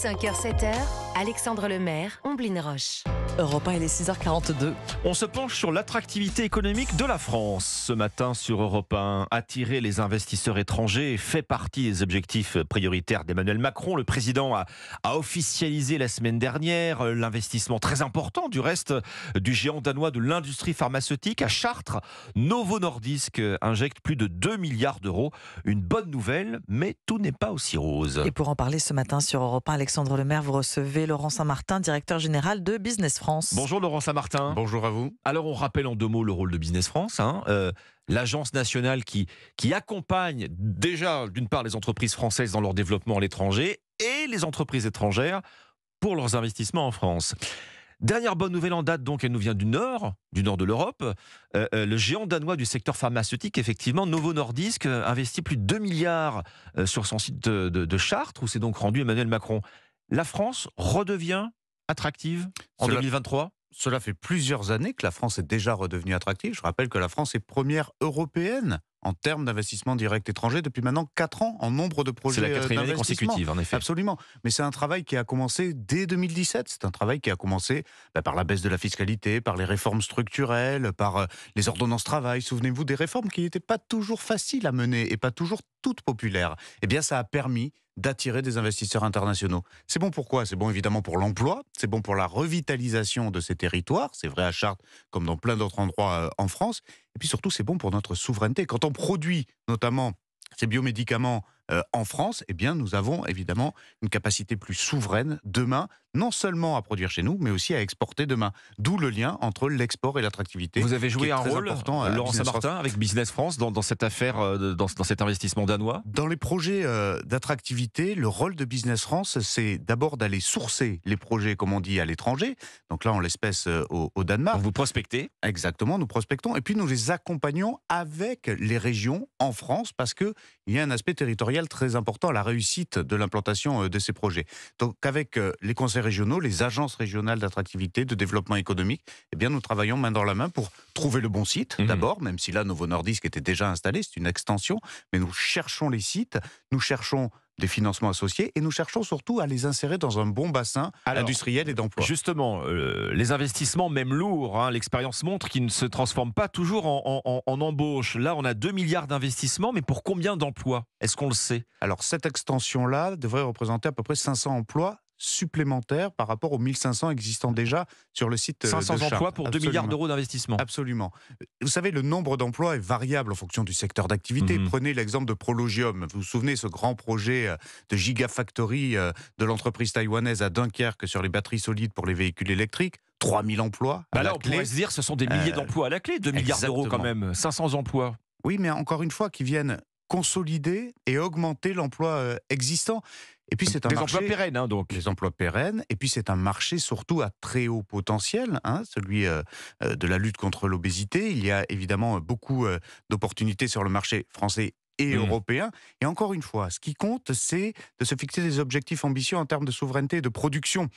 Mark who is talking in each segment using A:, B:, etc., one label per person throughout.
A: 5h, 7h, Alexandre Lemaire, Omblin Roche.
B: Europe 1, il est 6h42.
C: On se penche sur l'attractivité économique de la France. Ce matin sur Europe 1, attirer les investisseurs étrangers fait partie des objectifs prioritaires d'Emmanuel Macron. Le président a officialisé la semaine dernière l'investissement très important du reste du géant danois de l'industrie pharmaceutique à Chartres. Novo Nordisk injecte plus de 2 milliards d'euros. Une bonne nouvelle, mais tout n'est pas aussi rose.
B: Et pour en parler ce matin sur Europe 1, Alexandre Lemaire, vous recevez Laurent Saint-Martin, directeur général de Business France.
C: Bonjour Laurent Saint-Martin.
D: Bonjour à vous.
C: Alors on rappelle en deux mots le rôle de Business France, l'agence nationale qui accompagne déjà d'une part les entreprises françaises dans leur développement à l'étranger et les entreprises étrangères pour leurs investissements en France. Dernière bonne nouvelle en date, donc, elle nous vient du nord de l'Europe. Le géant danois du secteur pharmaceutique, effectivement, Novo Nordisk, investit plus de 2 milliards sur son site de Chartres, où s'est donc rendu Emmanuel Macron. La France redevient attractive en 2023 ?
D: Cela fait plusieurs années que la France est déjà redevenue attractive. Je rappelle que la France est première européenne en termes d'investissement direct étranger depuis maintenant 4 ans en nombre de projets d'investissement.
C: C'est la 4e année consécutive, en effet.
D: Absolument. Mais c'est un travail qui a commencé dès 2017. C'est un travail qui a commencé par la baisse de la fiscalité, par les réformes structurelles, par les ordonnances travail. Souvenez-vous des réformes qui n'étaient pas toujours faciles à mener et pas toujours toutes populaires. Eh bien, ça a permis d'attirer des investisseurs internationaux. C'est bon pour quoi ? C'est bon évidemment pour l'emploi, c'est bon pour la revitalisation de ces territoires, c'est vrai à Chartres comme dans plein d'autres endroits en France, et puis surtout c'est bon pour notre souveraineté. Quand on produit notamment ces biomédicaments en France, eh bien nous avons évidemment une capacité plus souveraine demain, non seulement à produire chez nous, mais aussi à exporter demain. D'où le lien entre l'export et l'attractivité.
C: Vous avez joué un rôle, Laurent Saint-Martin, avec Business France, dans cette affaire, dans cet investissement danois ?
D: Dans les projets d'attractivité, le rôle de Business France, c'est d'abord d'aller sourcer les projets, comme on dit, à l'étranger. Donc là, en l'espèce, au Danemark.
C: Donc vous prospectez ?
D: Exactement, nous prospectons. Et puis nous les accompagnons avec les régions en France, parce qu'il y a un aspect territorial très important à la réussite de l'implantation de ces projets. Donc avec les conseils régionaux, les agences régionales d'attractivité, de développement économique, eh bien nous travaillons main dans la main pour trouver le bon site d'abord, même si là Novo Nordisk était déjà installé, c'est une extension, mais nous cherchons les sites, nous cherchons des financements associés et nous cherchons surtout à les insérer dans un bon bassin industriel et d'emploi.
C: Justement, les investissements, même lourds, l'expérience montre qu'ils ne se transforment pas toujours en embauche. Là, on a 2 milliards d'investissements, mais pour combien d'emplois ? Est-ce qu'on le sait ?
D: Alors, cette extension-là devrait représenter à peu près 500 emplois supplémentaires par rapport aux 1500 existants déjà sur le site
C: 500
D: de Chartres.
C: emplois pour 2 milliards d'euros d'investissement.
D: Absolument. Vous savez, le nombre d'emplois est variable en fonction du secteur d'activité. Prenez l'exemple de Prologium. Vous vous souvenez, ce grand projet de Gigafactory de l'entreprise taïwanaise à Dunkerque sur les batteries solides pour les véhicules électriques. 3000 emplois à la
C: on
D: clé.
C: pourrait se dire ce sont des milliers d'emplois à la clé, 2 milliards d'euros quand même, 500 emplois.
D: Oui, mais encore une fois, qui viennent consolider et augmenter l'emploi existant. Et puis c'est un marché,
C: emplois pérennes, donc.
D: Des emplois pérennes. Et puis c'est un marché surtout à très haut potentiel, celui de la lutte contre l'obésité. Il y a évidemment beaucoup d'opportunités sur le marché français et européen. Et encore une fois, ce qui compte, c'est de se fixer des objectifs ambitieux en termes de souveraineté et de production.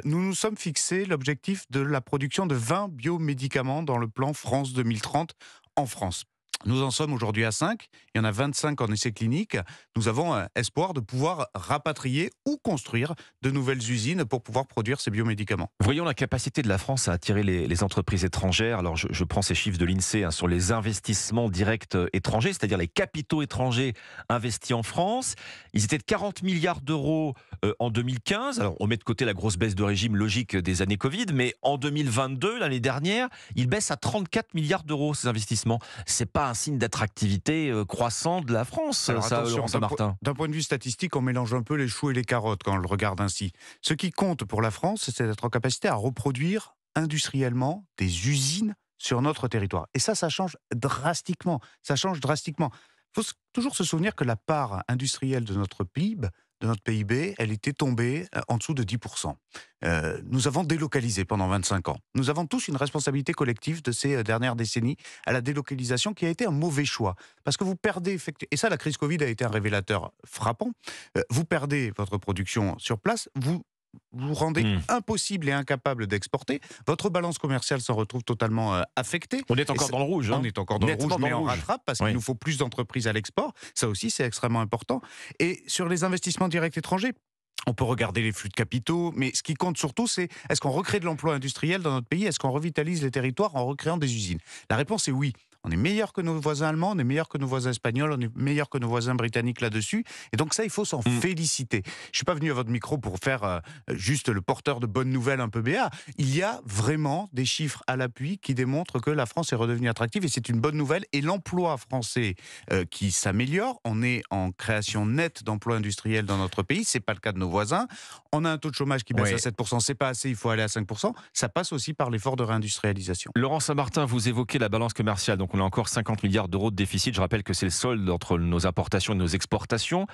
D: Nous nous sommes fixés l'objectif de la production de 20 biomédicaments dans le plan France 2030 en France. Nous en sommes aujourd'hui à 5, il y en a 25 en essai clinique. Nous avons espoir de pouvoir rapatrier ou construire de nouvelles usines pour pouvoir produire ces biomédicaments.
C: Voyons la capacité de la France à attirer les entreprises étrangères. Alors je prends ces chiffres de l'INSEE sur les investissements directs étrangers, c'est-à-dire les capitaux étrangers investis en France. Ils étaient de 40 milliards d'euros en 2015. Alors on met de côté la grosse baisse de régime logique des années Covid, mais en 2022, l'année dernière, ils baissent à 34 milliards d'euros ces investissements. C'est pas un signe d'attractivité croissant de la France.
D: Alors,
C: ça,
D: attention,
C: Laurent Saint-Martin.
D: D'un point de vue statistique, on mélange un peu les choux et les carottes quand on le regarde ainsi. Ce qui compte pour la France, c'est d'être en capacité à reproduire industriellement des usines sur notre territoire. Et ça change drastiquement. Ça change drastiquement. Il faut toujours se souvenir que la part industrielle de notre PIB, de notre PIB, elle était tombée en dessous de 10%. Nous avons délocalisé pendant 25 ans. Nous avons tous une responsabilité collective de ces dernières décennies à la délocalisation qui a été un mauvais choix. Parce que vous perdez, et ça la crise Covid a été un révélateur frappant, vous perdez votre production sur place, vous rendez impossible et incapable d'exporter. Votre balance commerciale s'en retrouve totalement affectée.
C: On est encore dans le rouge.
D: On est encore dans le rouge, mais on rattrape parce qu'il
C: Oui.
D: nous faut plus d'entreprises à l'export. Ça aussi, c'est extrêmement important. Et sur les investissements directs étrangers, On peut regarder les flux de capitaux, mais ce qui compte surtout, c'est est-ce qu'on recrée de l'emploi industriel dans notre pays? Est-ce qu'on revitalise les territoires en recréant des usines? La réponse est oui. On est meilleur que nos voisins allemands, on est meilleur que nos voisins espagnols, on est meilleur que nos voisins britanniques là-dessus. Et donc ça, il faut s'en féliciter. Je ne suis pas venu à votre micro pour faire juste le porteur de bonnes nouvelles un peu béat. Il y a vraiment des chiffres à l'appui qui démontrent que la France est redevenue attractive et c'est une bonne nouvelle. Et l'emploi français qui s'améliore, on est en création nette d'emplois industriels dans notre pays, c'est pas le cas de nos voisins. On a un taux de chômage qui baisse à 7%, c'est pas assez, il faut aller à 5%. Ça passe aussi par l'effort de réindustrialisation.
C: Laurent Saint-Martin, vous évoquez la balance commerciale. Donc on a encore 50 milliards d'euros de déficit. Je rappelle que c'est le solde entre nos importations et nos exportations.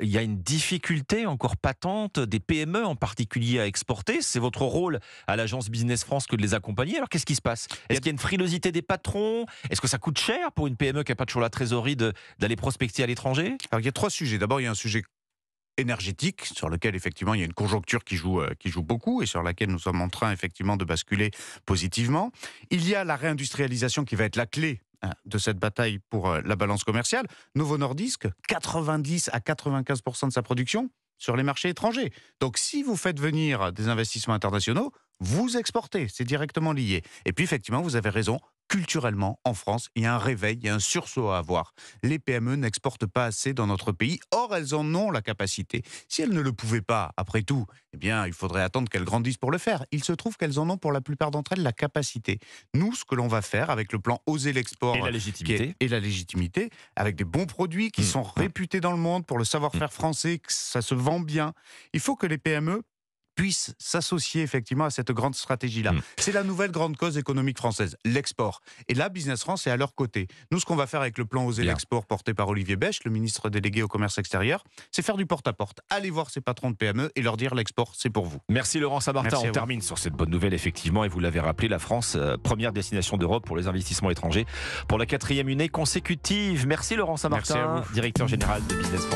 C: Il y a une difficulté encore patente des PME en particulier à exporter. C'est votre rôle à l'agence Business France que de les accompagner. Alors qu'est-ce qui se passe? Est-ce qu'il y a une frilosité des patrons? Est-ce que ça coûte cher pour une PME qui n'a pas toujours la trésorerie d'aller prospecter à l'étranger?
D: Alors il y a 3 sujets. D'abord, il y a un sujet énergétique, sur lequel effectivement il y a une conjoncture qui joue beaucoup et sur laquelle nous sommes en train effectivement de basculer positivement. Il y a la réindustrialisation qui va être la clé de cette bataille pour la balance commerciale. Novo Nordisk, 90 à 95% de sa production sur les marchés étrangers. Donc si vous faites venir des investissements internationaux, vous exportez, c'est directement lié. Et puis effectivement, vous avez raison, culturellement, en France, il y a un réveil, il y a un sursaut à avoir. Les PME n'exportent pas assez dans notre pays, or elles en ont la capacité. Si elles ne le pouvaient pas, après tout, eh bien, il faudrait attendre qu'elles grandissent pour le faire. Il se trouve qu'elles en ont pour la plupart d'entre elles la capacité. Nous, ce que l'on va faire avec le plan Oser l'export
C: Et la légitimité.
D: avec des bons produits qui sont réputés dans le monde pour le savoir-faire français, que ça se vend bien, il faut que les PME puissent s'associer effectivement à cette grande stratégie-là. C'est la nouvelle grande cause économique française, l'export. Et là, Business France est à leur côté. Nous, ce qu'on va faire avec le plan Oser l'export porté par Olivier Bèche, le ministre délégué au commerce extérieur, c'est faire du porte-à-porte. Aller voir ces patrons de PME et leur dire l'export, c'est pour vous.
C: Merci Laurent Saint-Martin. On termine sur cette bonne nouvelle, effectivement, et vous l'avez rappelé, la France, première destination d'Europe pour les investissements étrangers pour la 4e année consécutive. Merci Laurent Saint-Martin, directeur général de Business France.